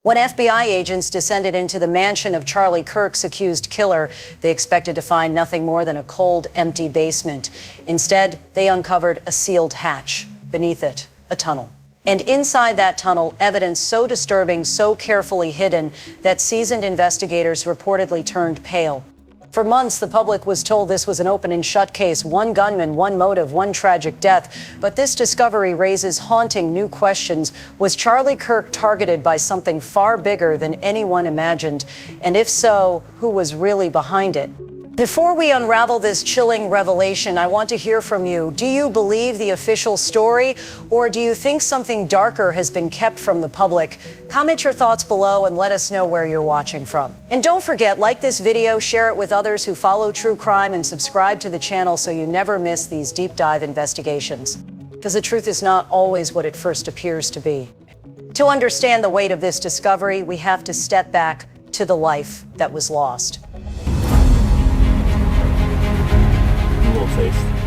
When FBI agents descended into the mansion of Charlie Kirk's accused killer, they expected to find nothing more than a cold, empty basement. Instead, they uncovered a sealed hatch. Beneath it, a tunnel. And inside that tunnel, evidence so disturbing, so carefully hidden, that seasoned investigators reportedly turned pale. For months, the public was told this was an open and shut case, one gunman, one motive, one tragic death. But this discovery raises haunting new questions. Was Charlie Kirk targeted by something far bigger than anyone imagined? And if so, who was really behind it? Before we unravel this chilling revelation, I want to hear from you. Do you believe the official story, or do you think something darker has been kept from the public? Comment your thoughts below and let us know where you're watching from. And don't forget, like this video, share it with others who follow true crime, and subscribe to the channel so you never miss these deep dive investigations. Because the truth is not always what it first appears to be. To understand the weight of this discovery, we have to step back to the life that was lost. Face.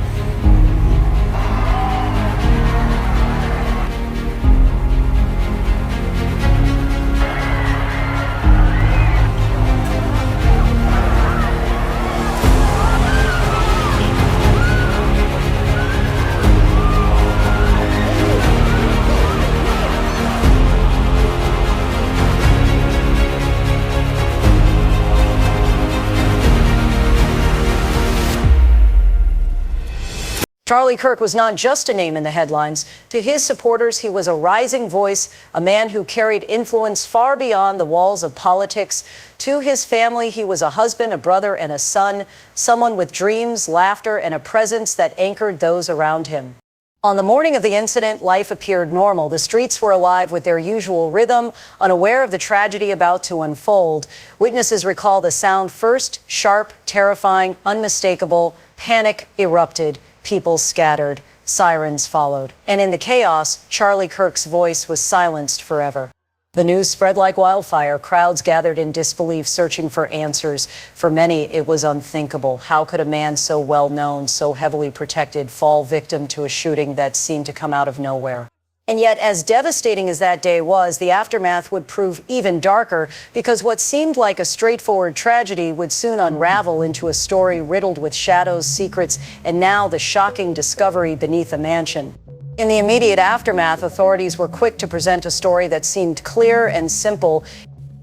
Charlie Kirk was not just a name in the headlines. To his supporters, he was a rising voice, a man who carried influence far beyond the walls of politics. To his family, he was a husband, a brother, and a son, someone with dreams, laughter, and a presence that anchored those around him. On the morning of the incident, life appeared normal. The streets were alive with their usual rhythm, unaware of the tragedy about to unfold. Witnesses recall the sound first, sharp, terrifying, unmistakable. Panic erupted. People scattered, sirens followed, and in the chaos, Charlie Kirk's voice was silenced forever. The news spread like wildfire. Crowds gathered in disbelief, searching for answers. For many, it was unthinkable. How could a man so well known, so heavily protected, fall victim to a shooting that seemed to come out of nowhere? And yet, as devastating as that day was, the aftermath would prove even darker, because what seemed like a straightforward tragedy would soon unravel into a story riddled with shadows, secrets, and now the shocking discovery beneath a mansion. In the immediate aftermath, authorities were quick to present a story that seemed clear and simple.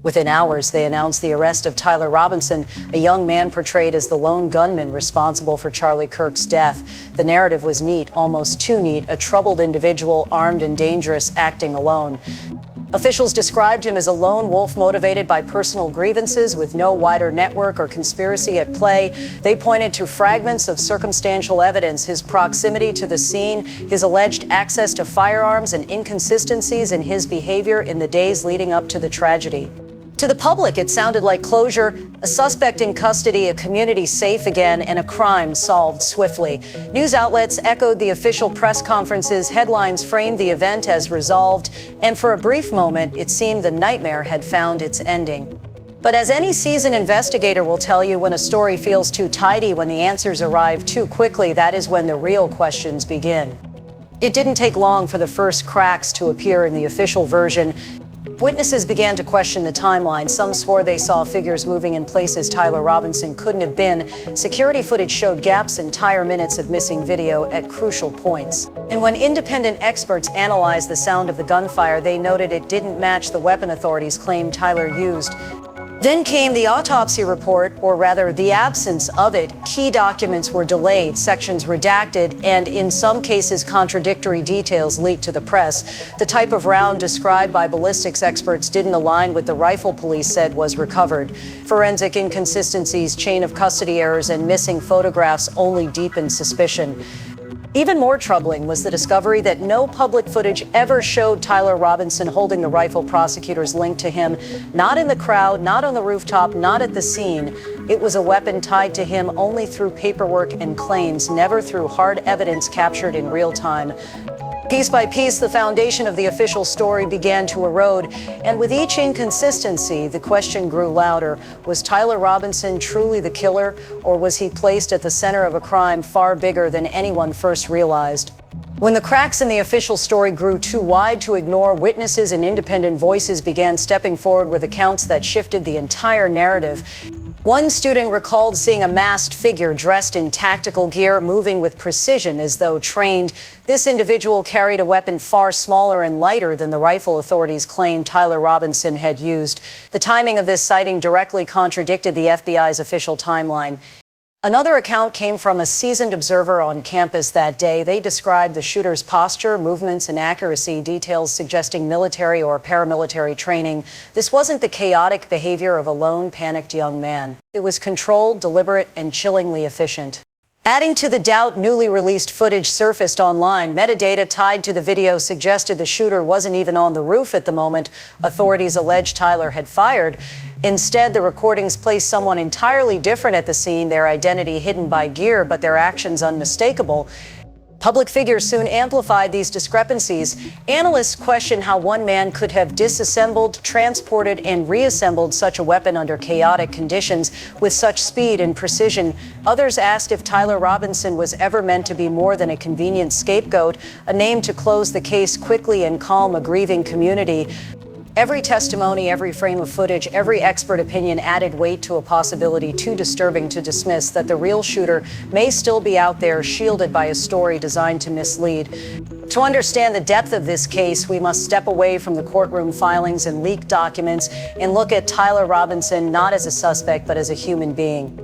Within hours, they announced the arrest of Tyler Robinson, a young man portrayed as the lone gunman responsible for Charlie Kirk's death. The narrative was neat, almost too neat, a troubled individual, armed and dangerous, acting alone. Officials described him as a lone wolf motivated by personal grievances with no wider network or conspiracy at play. They pointed to fragments of circumstantial evidence, his proximity to the scene, his alleged access to firearms, and inconsistencies in his behavior in the days leading up to the tragedy. To the public, it sounded like closure, a suspect in custody, a community safe again, and a crime solved swiftly. News outlets echoed the official press conferences, headlines framed the event as resolved, and for a brief moment, it seemed the nightmare had found its ending. But as any seasoned investigator will tell you, when a story feels too tidy, when the answers arrive too quickly, that is when the real questions begin. It didn't take long for the first cracks to appear in the official version. Witnesses began to question the timeline. Some swore they saw figures moving in places Tyler Robinson couldn't have been. Security footage showed gaps, entire minutes of missing video at crucial points. And when independent experts analyzed the sound of the gunfire, they noted it didn't match the weapon authorities claimed Tyler used. Then came the autopsy report, or rather the absence of it. Key documents were delayed, sections redacted, and in some cases contradictory details leaked to the press. The type of round described by ballistics experts didn't align with the rifle police said was recovered. Forensic inconsistencies, chain of custody errors, and missing photographs only deepened suspicion. Even more troubling was the discovery that no public footage ever showed Tyler Robinson holding the rifle. Prosecutors linked to him, not in the crowd, not on the rooftop, not at the scene. It was a weapon tied to him only through paperwork and claims, never through hard evidence captured in real time. Piece by piece, the foundation of the official story began to erode, and with each inconsistency, the question grew louder. Was Tyler Robinson truly the killer, or was he placed at the center of a crime far bigger than anyone first realized? When the cracks in the official story grew too wide to ignore, witnesses and independent voices began stepping forward with accounts that shifted the entire narrative. One student recalled seeing a masked figure dressed in tactical gear moving with precision as though trained. This individual carried a weapon far smaller and lighter than the rifle authorities claimed Tyler Robinson had used. The timing of this sighting directly contradicted the FBI's official timeline. Another account came from a seasoned observer on campus that day. They described the shooter's posture, movements, and accuracy, details suggesting military or paramilitary training. This wasn't the chaotic behavior of a lone, panicked young man. It was controlled, deliberate, and chillingly efficient. Adding to the doubt, newly released footage surfaced online. Metadata tied to the video suggested the shooter wasn't even on the roof at the moment authorities alleged Tyler had fired. Instead, the recordings placed someone entirely different at the scene, their identity hidden by gear, but their actions unmistakable. Public figures soon amplified these discrepancies. Analysts question how one man could have disassembled, transported, and reassembled such a weapon under chaotic conditions with such speed and precision. Others asked if Tyler Robinson was ever meant to be more than a convenient scapegoat, a name to close the case quickly and calm a grieving community. Every testimony, every frame of footage, every expert opinion added weight to a possibility too disturbing to dismiss, that the real shooter may still be out there, shielded by a story designed to mislead. To understand the depth of this case, we must step away from the courtroom filings and leaked documents and look at Tyler Robinson not as a suspect, but as a human being.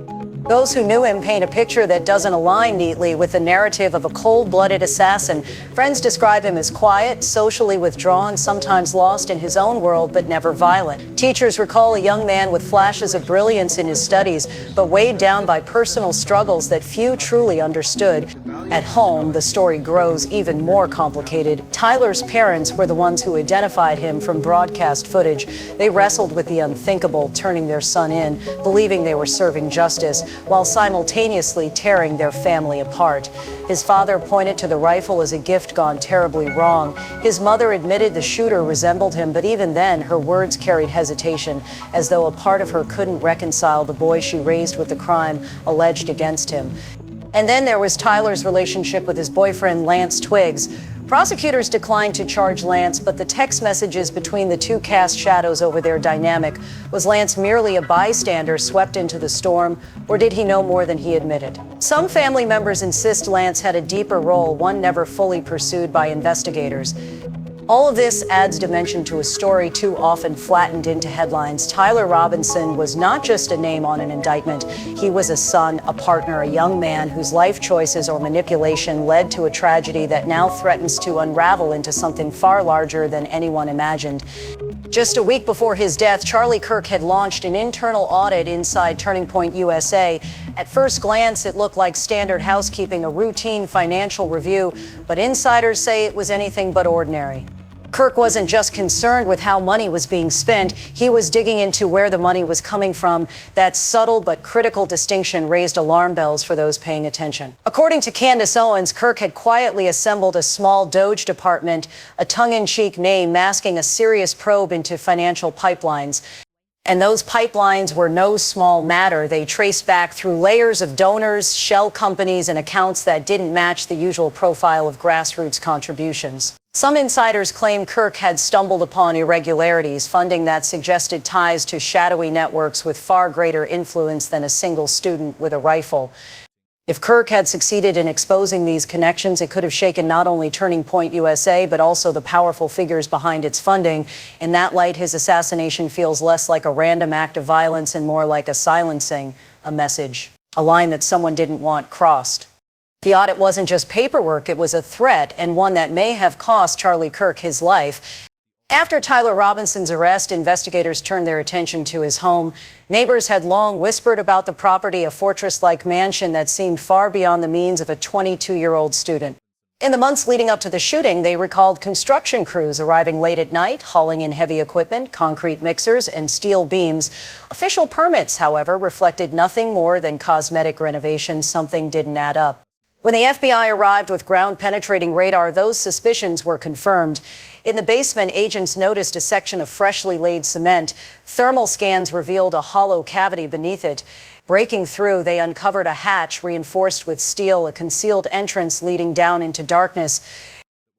Those who knew him paint a picture that doesn't align neatly with the narrative of a cold-blooded assassin. Friends describe him as quiet, socially withdrawn, sometimes lost in his own world, but never violent. Teachers recall a young man with flashes of brilliance in his studies, but weighed down by personal struggles that few truly understood. At home, the story grows even more complicated. Tyler's parents were the ones who identified him from broadcast footage. They wrestled with the unthinkable, turning their son in, believing they were serving justice, while simultaneously tearing their family apart. His father pointed to the rifle as a gift gone terribly wrong. His mother admitted the shooter resembled him, but even then, her words carried hesitation, as though a part of her couldn't reconcile the boy she raised with the crime alleged against him. And then there was Tyler's relationship with his boyfriend, Lance Twiggs. Prosecutors declined to charge Lance, but the text messages between the two cast shadows over their dynamic. Was Lance merely a bystander swept into the storm, or did he know more than he admitted? Some family members insist Lance had a deeper role, one never fully pursued by investigators. All of this adds dimension to a story too often flattened into headlines. Tyler Robinson was not just a name on an indictment. He was a son, a partner, a young man whose life choices or manipulation led to a tragedy that now threatens to unravel into something far larger than anyone imagined. Just a week before his death, Charlie Kirk had launched an internal audit inside Turning Point USA. At first glance, it looked like standard housekeeping, a routine financial review, but insiders say it was anything but ordinary. Kirk wasn't just concerned with how money was being spent. He was digging into where the money was coming from. That subtle but critical distinction raised alarm bells for those paying attention. According to Candace Owens, Kirk had quietly assembled a small Doge department, a tongue-in-cheek name masking a serious probe into financial pipelines. And those pipelines were no small matter. They traced back through layers of donors, shell companies, and accounts that didn't match the usual profile of grassroots contributions. Some insiders claim Kirk had stumbled upon irregularities, funding that suggested ties to shadowy networks with far greater influence than a single student with a rifle. If Kirk had succeeded in exposing these connections, it could have shaken not only Turning Point USA, but also the powerful figures behind its funding. In that light, his assassination feels less like a random act of violence and more like a silencing, a message, a line that someone didn't want crossed. The audit wasn't just paperwork, it was a threat, and one that may have cost Charlie Kirk his life. After Tyler Robinson's arrest, investigators turned their attention to his home. Neighbors had long whispered about the property, a fortress-like mansion that seemed far beyond the means of a 22-year-old student. In the months leading up to the shooting, they recalled construction crews arriving late at night, hauling in heavy equipment, concrete mixers, and steel beams. Official permits, however, reflected nothing more than cosmetic renovations. Something didn't add up. When the FBI arrived with ground-penetrating radar, those suspicions were confirmed. In the basement, agents noticed a section of freshly laid cement. Thermal scans revealed a hollow cavity beneath it. Breaking through, they uncovered a hatch reinforced with steel, a concealed entrance leading down into darkness.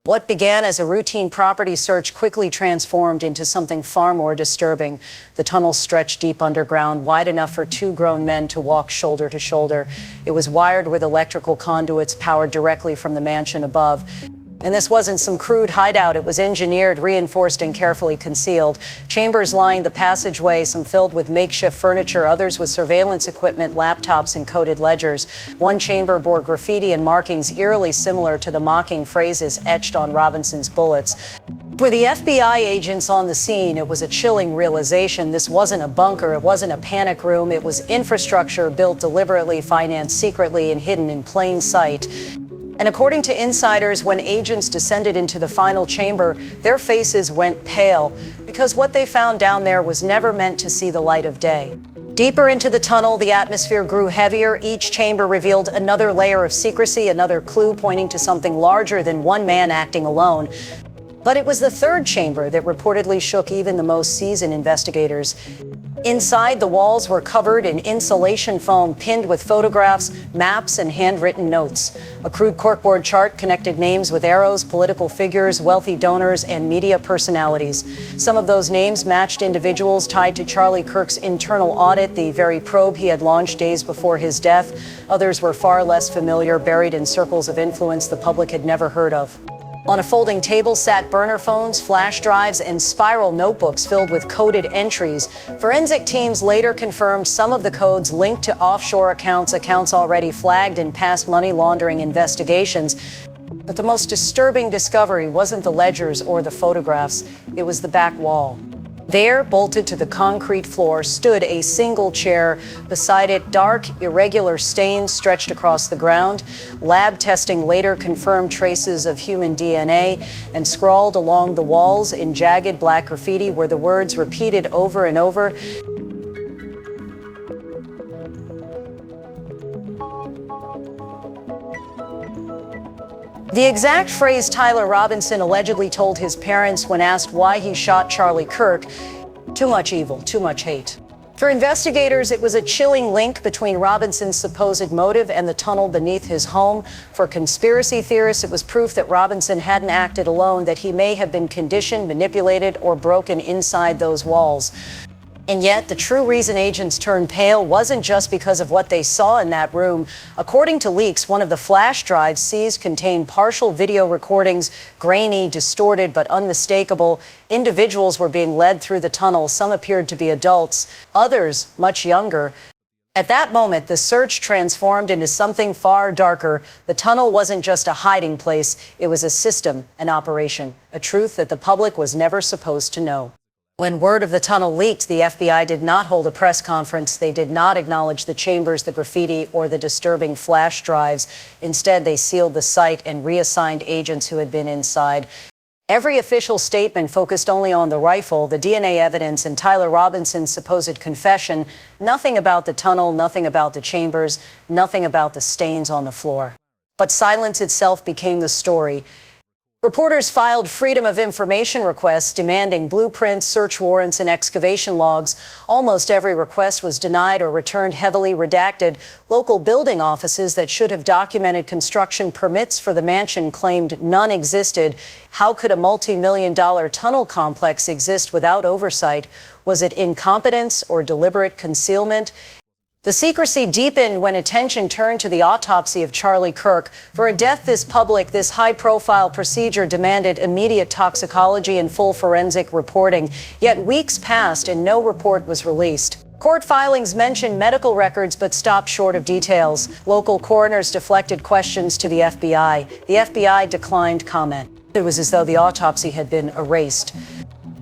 What began as a routine property search quickly transformed into something far more disturbing. The tunnel stretched deep underground, wide enough for two grown men to walk shoulder to shoulder. It was wired with electrical conduits powered directly from the mansion above. And this wasn't some crude hideout. It was engineered, reinforced, and carefully concealed. Chambers lined the passageway, some filled with makeshift furniture, others with surveillance equipment, laptops, and coded ledgers. One chamber bore graffiti and markings eerily similar to the mocking phrases etched on Robinson's bullets. For the FBI agents on the scene, it was a chilling realization. This wasn't a bunker. It wasn't a panic room. It was infrastructure built deliberately, financed secretly, and hidden in plain sight. And according to insiders, when agents descended into the final chamber, their faces went pale because what they found down there was never meant to see the light of day. Deeper into the tunnel, the atmosphere grew heavier. Each chamber revealed another layer of secrecy, another clue pointing to something larger than one man acting alone. But it was the third chamber that reportedly shook even the most seasoned investigators. Inside, the walls were covered in insulation foam pinned with photographs, maps, and handwritten notes. A crude corkboard chart connected names with arrows, political figures, wealthy donors, and media personalities. Some of those names matched individuals tied to Charlie Kirk's internal audit, the very probe he had launched days before his death. Others were far less familiar, buried in circles of influence the public had never heard of. On a folding table sat burner phones, flash drives, and spiral notebooks filled with coded entries. Forensic teams later confirmed some of the codes linked to offshore accounts already flagged in past money laundering investigations. But the most disturbing discovery wasn't the ledgers or the photographs. It was the back wall. There, bolted to the concrete floor, stood a single chair. Beside it, dark, irregular stains stretched across the ground. Lab testing later confirmed traces of human DNA, and scrawled along the walls in jagged black graffiti were the words repeated over and over. The exact phrase Tyler Robinson allegedly told his parents when asked why he shot Charlie Kirk: "Too much evil, too much hate." For investigators, it was a chilling link between Robinson's supposed motive and the tunnel beneath his home. For conspiracy theorists, it was proof that Robinson hadn't acted alone, that he may have been conditioned, manipulated, or broken inside those walls. And yet, the true reason agents turned pale wasn't just because of what they saw in that room. According to leaks, one of the flash drives seized contained partial video recordings, grainy, distorted, but unmistakable. Individuals were being led through the tunnel. Some appeared to be adults, others much younger. At that moment, the search transformed into something far darker. The tunnel wasn't just a hiding place. It was a system, an operation, a truth that the public was never supposed to know. When word of the tunnel leaked, the FBI did not hold a press conference. They did not acknowledge the chambers, the graffiti, or the disturbing flash drives. Instead, they sealed the site and reassigned agents who had been inside. Every official statement focused only on the rifle, the DNA evidence, and Tyler Robinson's supposed confession. Nothing about the tunnel, nothing about the chambers, nothing about the stains on the floor. But silence itself became the story. Reporters filed Freedom of Information requests demanding blueprints, search warrants, and excavation logs. Almost every request was denied or returned heavily redacted. Local building offices that should have documented construction permits for the mansion claimed none existed. How could a multi-million-dollar tunnel complex exist without oversight? Was it incompetence or deliberate concealment? The secrecy deepened when attention turned to the autopsy of Charlie Kirk. For a death this public, this high-profile procedure demanded immediate toxicology and full forensic reporting. Yet weeks passed and no report was released. Court filings mentioned medical records but stopped short of details. Local coroners deflected questions to the FBI. The FBI declined comment. It was as though the autopsy had been erased.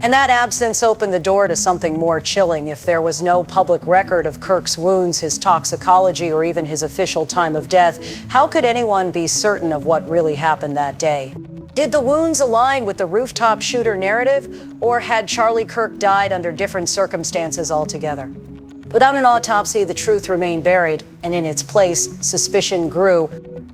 And that absence opened the door to something more chilling. If there was no public record of Kirk's wounds, his toxicology, or even his official time of death, how could anyone be certain of what really happened that day? Did the wounds align with the rooftop shooter narrative, or had Charlie Kirk died under different circumstances altogether? Without an autopsy, the truth remained buried, and in its place, suspicion grew.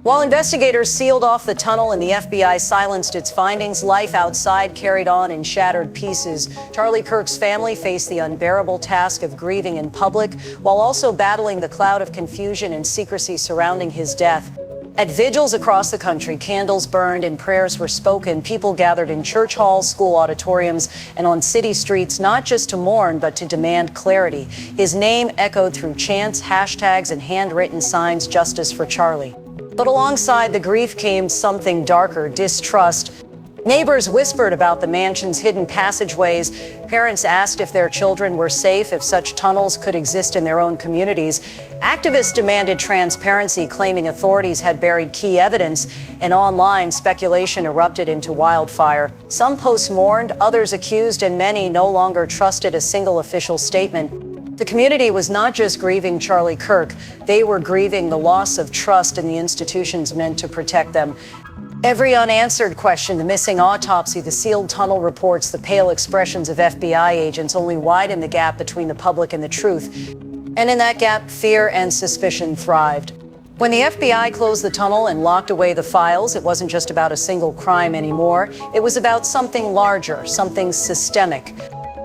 While investigators sealed off the tunnel and the FBI silenced its findings, life outside carried on in shattered pieces. Charlie Kirk's family faced the unbearable task of grieving in public while also battling the cloud of confusion and secrecy surrounding his death. At vigils across the country, candles burned and prayers were spoken. People gathered in church halls, school auditoriums, and on city streets, not just to mourn, but to demand clarity. His name echoed through chants, hashtags, and handwritten signs, "Justice for Charlie." But alongside the grief came something darker, distrust. Neighbors whispered about the mansion's hidden passageways. Parents asked if their children were safe, if such tunnels could exist in their own communities. Activists demanded transparency, claiming authorities had buried key evidence. And online, speculation erupted into wildfire. Some posts mourned, others accused, and many no longer trusted a single official statement. The community was not just grieving Charlie Kirk, they were grieving the loss of trust in the institutions meant to protect them. Every unanswered question, the missing autopsy, the sealed tunnel reports, the pale expressions of FBI agents only widened the gap between the public and the truth. And in that gap, fear and suspicion thrived. When the FBI closed the tunnel and locked away the files, it wasn't just about a single crime anymore. It was about something larger, something systemic.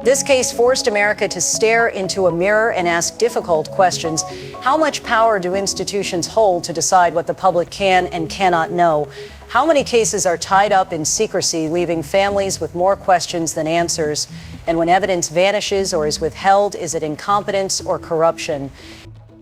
This case forced America to stare into a mirror and ask difficult questions. How much power do institutions hold to decide what the public can and cannot know? How many cases are tied up in secrecy, leaving families with more questions than answers? And when evidence vanishes or is withheld, is it incompetence or corruption?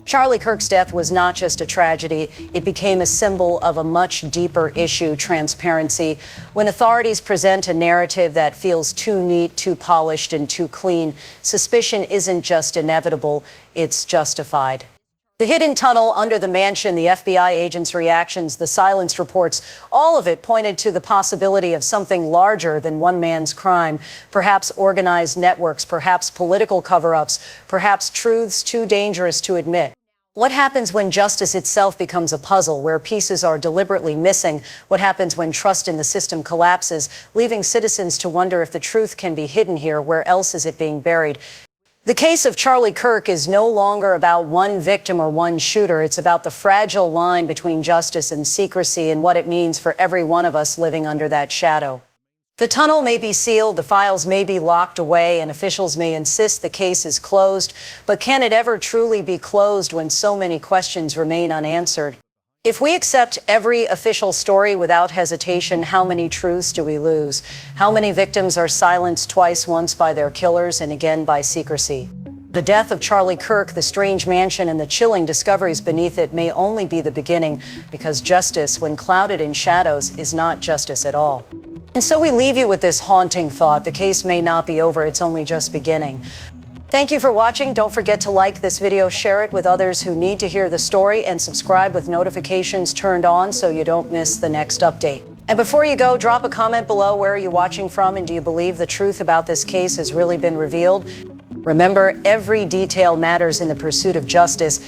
Charlie Kirk's death was not just a tragedy. It became a symbol of a much deeper issue, transparency. When authorities present a narrative that feels too neat, too polished, and too clean, suspicion isn't just inevitable, it's justified. The hidden tunnel under the mansion, the FBI agents' reactions, the silenced reports, all of it pointed to the possibility of something larger than one man's crime. Perhaps organized networks, perhaps political cover-ups, perhaps truths too dangerous to admit. What happens when justice itself becomes a puzzle, where pieces are deliberately missing? What happens when trust in the system collapses, leaving citizens to wonder if the truth can be hidden here? Where else is it being buried? The case of Charlie Kirk is no longer about one victim or one shooter. It's about the fragile line between justice and secrecy and what it means for every one of us living under that shadow. The tunnel may be sealed, the files may be locked away, and officials may insist the case is closed. But can it ever truly be closed when so many questions remain unanswered? If we accept every official story without hesitation, how many truths do we lose? How many victims are silenced twice, once by their killers and again by secrecy? The death of Charlie Kirk, the strange mansion, and the chilling discoveries beneath it may only be the beginning, because justice, when clouded in shadows, is not justice at all. And so we leave you with this haunting thought: the case may not be over, it's only just beginning. Thank you for watching. Don't forget to like this video, share it with others who need to hear the story, and subscribe with notifications turned on so you don't miss the next update. And before you go, drop a comment below. Where are you watching from, and do you believe the truth about this case has really been revealed? Remember, every detail matters in the pursuit of justice.